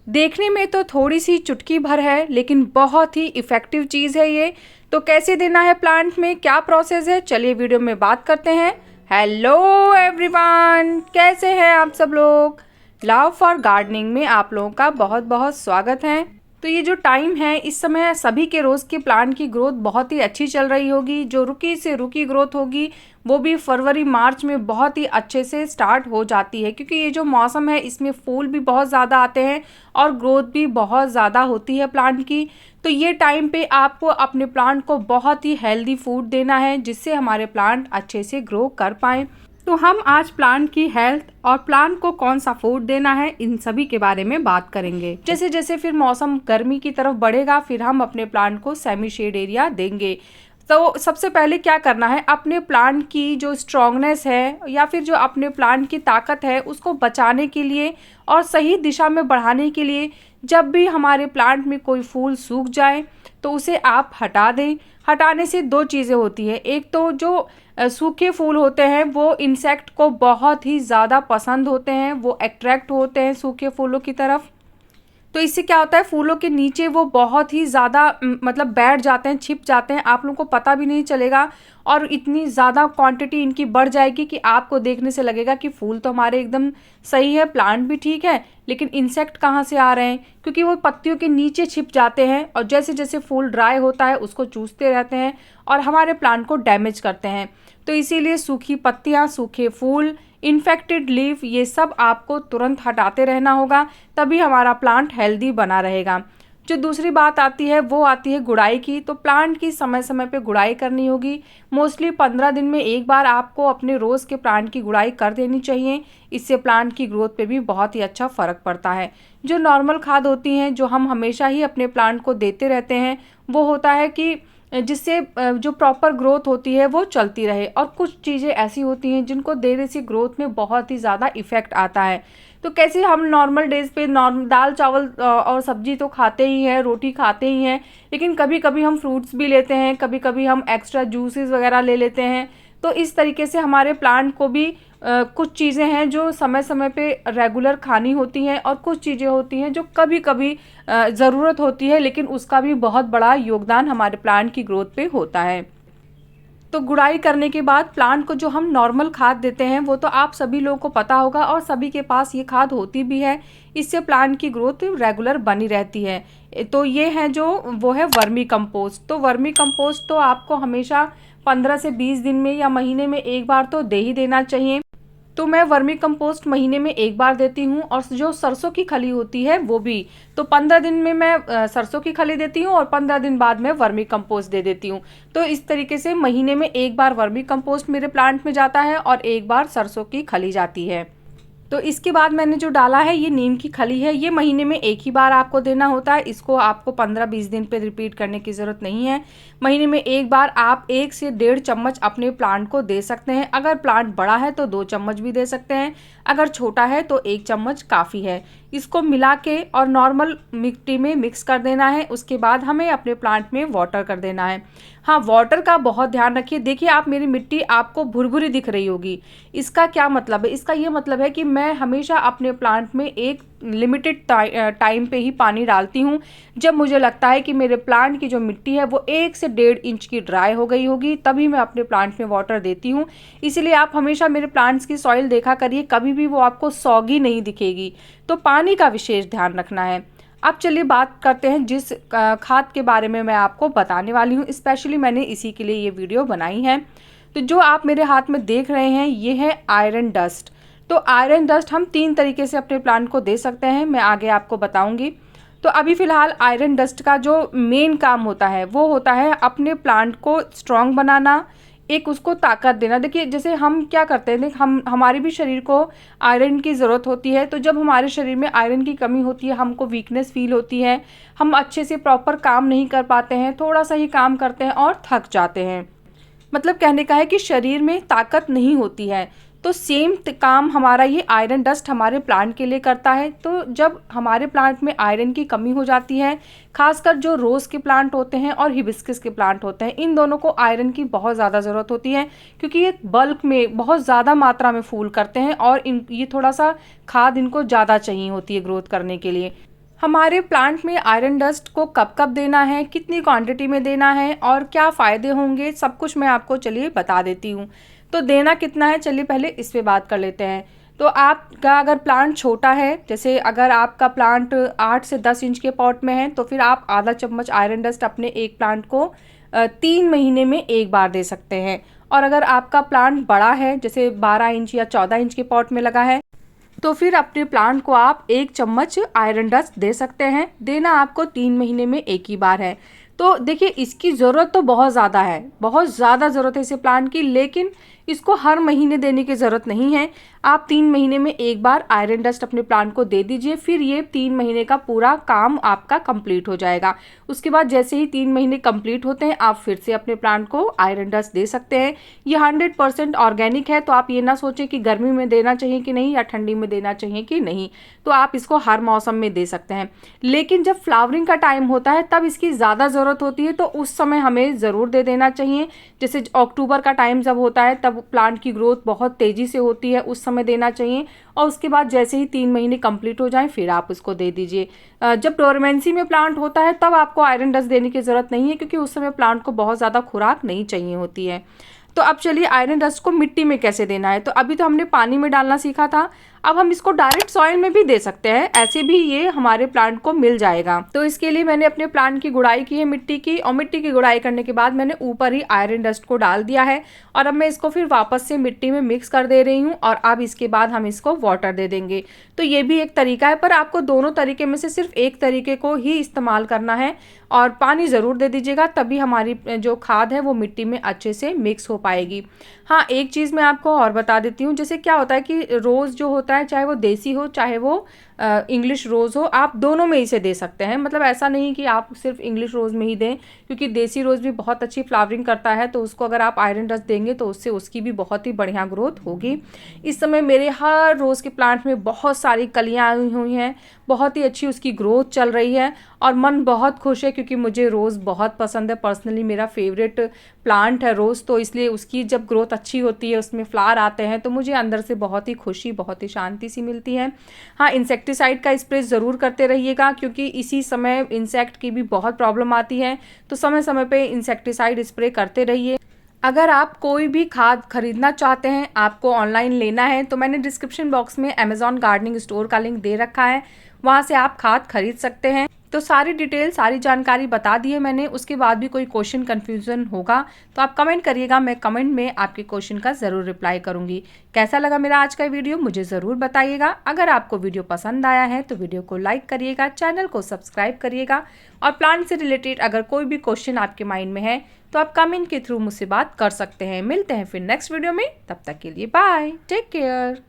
देखने में तो थोड़ी सी चुटकी भर है, लेकिन बहुत ही इफ़ेक्टिव चीज़ है ये। तो कैसे देना है प्लांट में, क्या प्रोसेस है, चलिए वीडियो में बात करते हैं। हेलो एवरीवन, कैसे हैं आप सब लोग। लव फॉर गार्डनिंग में आप लोगों का बहुत बहुत स्वागत है। तो ये जो टाइम है, इस समय सभी के रोज़ के प्लांट की ग्रोथ बहुत ही अच्छी चल रही होगी। जो रुकी से रुकी ग्रोथ होगी वो भी फरवरी मार्च में बहुत ही अच्छे से स्टार्ट हो जाती है, क्योंकि ये जो मौसम है इसमें फूल भी बहुत ज़्यादा आते हैं और ग्रोथ भी बहुत ज़्यादा होती है प्लांट की। तो ये टाइम पे आपको अपने प्लांट को बहुत ही हेल्दी फूड देना है, जिससे हमारे प्लांट अच्छे से ग्रो कर पाएँ। तो हम आज प्लांट की हेल्थ और प्लांट को कौन सा फूड देना है, इन सभी के बारे में बात करेंगे। जैसे जैसे फिर मौसम गर्मी की तरफ बढ़ेगा, फिर हम अपने प्लांट को सेमी शेड एरिया देंगे। तो सबसे पहले क्या करना है, अपने प्लांट की जो स्ट्रॉन्गनेस है या फिर जो अपने प्लांट की ताकत है उसको बचाने के लिए और सही दिशा में बढ़ाने के लिए, जब भी हमारे प्लांट में कोई फूल सूख जाए तो उसे आप हटा दें। हटाने से दो चीज़ें होती हैं। एक तो जो सूखे फूल होते हैं वो इंसेक्ट को बहुत ही ज़्यादा पसंद होते हैं, वो अट्रैक्ट होते हैं सूखे फूलों की तरफ। तो इससे क्या होता है, फूलों के नीचे वो बहुत ही ज़्यादा मतलब बैठ जाते हैं, छिप जाते हैं, आप लोगों को पता भी नहीं चलेगा और इतनी ज़्यादा क्वांटिटी इनकी बढ़ जाएगी कि आपको देखने से लगेगा कि फूल तो हमारे एकदम सही है, प्लांट भी ठीक है, लेकिन इंसेक्ट कहाँ से आ रहे हैं, क्योंकि वो पत्तियों के नीचे छिप जाते हैं और जैसे जैसे फूल ड्राई होता है उसको चूसते रहते हैं और हमारे प्लांट को डैमेज करते हैं। तो इसीलिए सूखी पत्तियाँ, सूखे फूल, इन्फेक्टेड लीफ, ये सब आपको तुरंत हटाते रहना होगा, तभी हमारा प्लांट हेल्दी बना रहेगा। जो दूसरी बात आती है वो आती है गुड़ाई की। तो प्लांट की समय समय पे गुड़ाई करनी होगी। मोस्टली 15 दिन में एक बार आपको अपने रोज़ के प्लांट की गुड़ाई कर देनी चाहिए। इससे प्लांट की ग्रोथ पे भी बहुत ही अच्छा फ़र्क पड़ता है। जो नॉर्मल खाद होती हैं, जो हम हमेशा ही अपने प्लांट को देते रहते हैं, वो होता है कि जिससे जो प्रॉपर ग्रोथ होती है वो चलती रहे। और कुछ चीज़ें ऐसी होती हैं जिनको देने से ग्रोथ में बहुत ही ज़्यादा इफ़ेक्ट आता है। तो कैसे हम नॉर्मल डेज़ पे नॉर्मल दाल चावल और सब्जी तो खाते ही हैं, रोटी खाते ही हैं, लेकिन कभी कभी हम फ्रूट्स भी लेते हैं, कभी कभी हम एक्स्ट्रा जूसेस वगैरह ले लेते हैं। तो इस तरीके से हमारे प्लांट को भी कुछ चीज़ें हैं जो समय समय पे रेगुलर खानी होती हैं और कुछ चीज़ें होती हैं जो कभी कभी ज़रूरत होती है, लेकिन उसका भी बहुत बड़ा योगदान हमारे प्लांट की ग्रोथ पे होता है। तो गुड़ाई करने के बाद प्लांट को जो हम नॉर्मल खाद देते हैं वो तो आप सभी लोगों को पता होगा और सभी के पास ये खाद होती भी है। इससे प्लांट की ग्रोथ रेगुलर बनी रहती है। तो ये है जो वो है वर्मी कंपोस्ट। तो वर्मी कंपोस्ट तो आपको हमेशा 15 से 20 दिन में या महीने में एक बार तो दे ही देना चाहिए। तो मैं वर्मी कंपोस्ट महीने में एक बार देती हूँ और जो सरसों की खली होती है वो भी। तो 15 दिन में मैं सरसों की खली देती हूँ और 15 दिन बाद मैं वर्मी कंपोस्ट दे देती हूँ। तो इस तरीके से महीने में एक बार वर्मी कंपोस्ट मेरे प्लांट में जाता है और एक बार सरसों की खली जाती है। तो इसके बाद मैंने जो डाला है ये नीम की खली है। ये महीने में एक ही बार आपको देना होता है। इसको आपको 15-20 दिन पे रिपीट करने की ज़रूरत नहीं है। महीने में एक बार आप 1 से 1.5 चम्मच अपने प्लांट को दे सकते हैं। अगर प्लांट बड़ा है तो 2 चम्मच भी दे सकते हैं, अगर छोटा है तो 1 चम्मच काफ़ी है। इसको मिला के और नॉर्मल मिट्टी में मिक्स कर देना है। उसके बाद हमें अपने प्लांट में वाटर कर देना है। हाँ, वाटर का बहुत ध्यान रखिए। देखिए, आप मेरी मिट्टी आपको भुरभुरी दिख रही होगी, इसका क्या मतलब है, इसका ये मतलब है कि मैं हमेशा अपने प्लांट में एक लिमिटेड टाइम पे ही पानी डालती हूँ। जब मुझे लगता है कि मेरे प्लांट की जो मिट्टी है वो 1 से 1.5 इंच की ड्राई हो गई होगी, तभी मैं अपने प्लांट में वाटर देती हूँ। इसीलिए आप हमेशा मेरे प्लांट्स की सॉइल देखा करिए, कभी भी वो आपको सॉगी नहीं दिखेगी। तो पानी का विशेष ध्यान रखना है। अब चलिए बात करते हैं जिस खाद के बारे में मैं आपको बताने वाली हूँ। स्पेशली मैंने इसी के लिए ये वीडियो बनाई है। तो जो आप मेरे हाथ में देख रहे हैं ये है आयरन डस्ट। तो आयरन डस्ट हम 3 तरीके से अपने प्लांट को दे सकते हैं, मैं आगे आपको बताऊंगी। तो अभी फ़िलहाल आयरन डस्ट का जो मेन काम होता है वो होता है अपने प्लांट को स्ट्रॉन्ग बनाना, एक उसको ताकत देना। देखिए, जैसे हम क्या करते हैं, हमारे भी शरीर को आयरन की ज़रूरत होती है। तो जब हमारे शरीर में आयरन की कमी होती है, हमको वीकनेस फील होती है, हम अच्छे से प्रॉपर काम नहीं कर पाते हैं, थोड़ा सा ही काम करते हैं और थक जाते हैं। मतलब कहने का है कि शरीर में ताकत नहीं होती है। तो सेम काम हमारा ये आयरन डस्ट हमारे प्लांट के लिए करता है। तो जब हमारे प्लांट में आयरन की कमी हो जाती है, खासकर जो रोज़ के प्लांट होते हैं और हिबिस्कस के प्लांट होते हैं, इन दोनों को आयरन की बहुत ज़्यादा ज़रूरत होती है, क्योंकि ये बल्क में बहुत ज़्यादा मात्रा में फूल करते हैं और ये थोड़ा सा खाद इनको ज़्यादा चाहिए होती है ग्रोथ करने के लिए। हमारे प्लांट में आयरन डस्ट को कब कब देना है, कितनी क्वांटिटी में देना है और क्या फ़ायदे होंगे, सब कुछ मैं आपको चलिए बता देती हूँ। तो देना कितना है, चलिए पहले इस पे बात कर लेते हैं। तो आपका अगर प्लांट छोटा है, जैसे अगर आपका प्लांट 8 से 10 इंच के पॉट में है, तो फिर आप आधा चम्मच आयरन डस्ट अपने एक प्लांट को 3 महीने में एक बार दे सकते हैं। और अगर आपका प्लांट बड़ा है, जैसे 12 इंच या 14 इंच के पॉट में लगा है, तो फिर अपने प्लांट को आप 1 चम्मच आयरन डस्ट दे सकते हैं। देना आपको 3 महीने में एक ही बार है। तो देखिए, इसकी ज़रूरत तो बहुत ज़्यादा है, बहुत ज़्यादा ज़रूरत है इसे प्लांट की, लेकिन इसको हर महीने देने की ज़रूरत नहीं है। आप 3 महीने में एक बार आयरन डस्ट अपने प्लांट को दे दीजिए, फिर ये 3 महीने का पूरा काम आपका कंप्लीट हो जाएगा। उसके बाद जैसे ही 3 महीने कंप्लीट होते हैं, आप फिर से अपने प्लांट को आयरन डस्ट दे सकते हैं। ये 100% ऑर्गेनिक है, तो आप ये ना सोचें कि गर्मी में देना चाहिए कि नहीं या ठंडी में देना चाहिए कि नहीं। तो आप इसको हर मौसम में दे सकते हैं। लेकिन जब फ्लावरिंग का टाइम होता है, तब इसकी ज़्यादा ज़रूरत होती है, तो उस समय हमें ज़रूर दे देना चाहिए। जैसे अक्टूबर का टाइम जब होता है, तब प्लांट की ग्रोथ बहुत तेज़ी से होती है, उस समय देना चाहिए। और उसके बाद जैसे ही 3 महीने कंप्लीट हो जाएं, फिर आप उसको दे दीजिए। जब डोरमेंसी में प्लांट होता है, तब आपको आयरन डस्ट देने की ज़रूरत नहीं है, क्योंकि उस समय प्लांट को बहुत ज़्यादा खुराक नहीं चाहिए होती है। तो अब चलिए आयरन डस्ट को मिट्टी में कैसे देना है। तो अभी तो हमने पानी में डालना सीखा था, अब हम इसको डायरेक्ट सॉइल में भी दे सकते हैं, ऐसे भी ये हमारे प्लांट को मिल जाएगा। तो इसके लिए मैंने अपने प्लांट की गुड़ाई की है मिट्टी की, और मिट्टी की गुड़ाई करने के बाद मैंने ऊपर ही आयरन डस्ट को डाल दिया है। और अब मैं इसको फिर वापस से मिट्टी में मिक्स कर दे रही हूँ, और अब इसके बाद हम इसको वाटर दे देंगे। तो ये भी एक तरीका है, पर आपको दोनों तरीके में से सिर्फ एक तरीके को ही इस्तेमाल करना है। और पानी ज़रूर दे दीजिएगा, तभी हमारी जो खाद है वो मिट्टी में अच्छे से मिक्स हो पाएगी। हाँ, एक चीज़ मैं आपको और बता देती हूँ। जैसे क्या होता है कि रोज़ जो होता है, चाहे वो देसी हो चाहे वो इंग्लिश रोज़ हो, आप दोनों में इसे दे सकते हैं। मतलब ऐसा नहीं कि आप सिर्फ इंग्लिश रोज़ में ही दें, क्योंकि देसी रोज़ भी बहुत अच्छी फ्लावरिंग करता है, तो उसको अगर आप आयरन डस्ट देंगे तो उससे उसकी भी बहुत ही बढ़िया ग्रोथ होगी। इस समय मेरे हर रोज़ के प्लांट में बहुत सारी कलियाँ आई हुई हैं, बहुत ही अच्छी उसकी ग्रोथ चल रही है, और मन बहुत खुश है, क्योंकि मुझे रोज़ बहुत पसंद है। पर्सनली मेरा फेवरेट प्लांट है रोज़, तो इसलिए उसकी जब ग्रोथ अच्छी होती है, उसमें फ्लावर आते हैं, तो मुझे अंदर से बहुत ही खुशी, बहुत ही शांति सी मिलती है। हाँ, इंसेक्टिसाइड का स्प्रे ज़रूर करते रहिएगा, क्योंकि इसी समय इंसेक्ट की भी बहुत प्रॉब्लम आती है, तो समय समय पे इंसेक्टिसाइड स्प्रे करते रहिए। अगर आप कोई भी खाद खरीदना चाहते हैं, आपको ऑनलाइन लेना है, तो मैंने डिस्क्रिप्शन बॉक्स में अमेज़ॉन गार्डनिंग स्टोर का लिंक दे रखा है, वहाँ से आप खाद खरीद सकते हैं। तो सारी डिटेल, सारी जानकारी बता दी है मैंने। उसके बाद भी कोई क्वेश्चन कन्फ्यूज़न होगा तो आप कमेंट करिएगा, मैं कमेंट में आपके क्वेश्चन का ज़रूर रिप्लाई करूँगी। कैसा लगा मेरा आज का वीडियो, मुझे ज़रूर बताइएगा। अगर आपको वीडियो पसंद आया है तो वीडियो को लाइक करिएगा, चैनल को सब्सक्राइब करिएगा, और प्लांट से रिलेटेड अगर कोई भी क्वेश्चन आपके माइंड में है तो आप कमेंट के थ्रू मुझसे बात कर सकते हैं। मिलते हैं फिर नेक्स्ट वीडियो में, तब तक के लिए बाय, टेक केयर।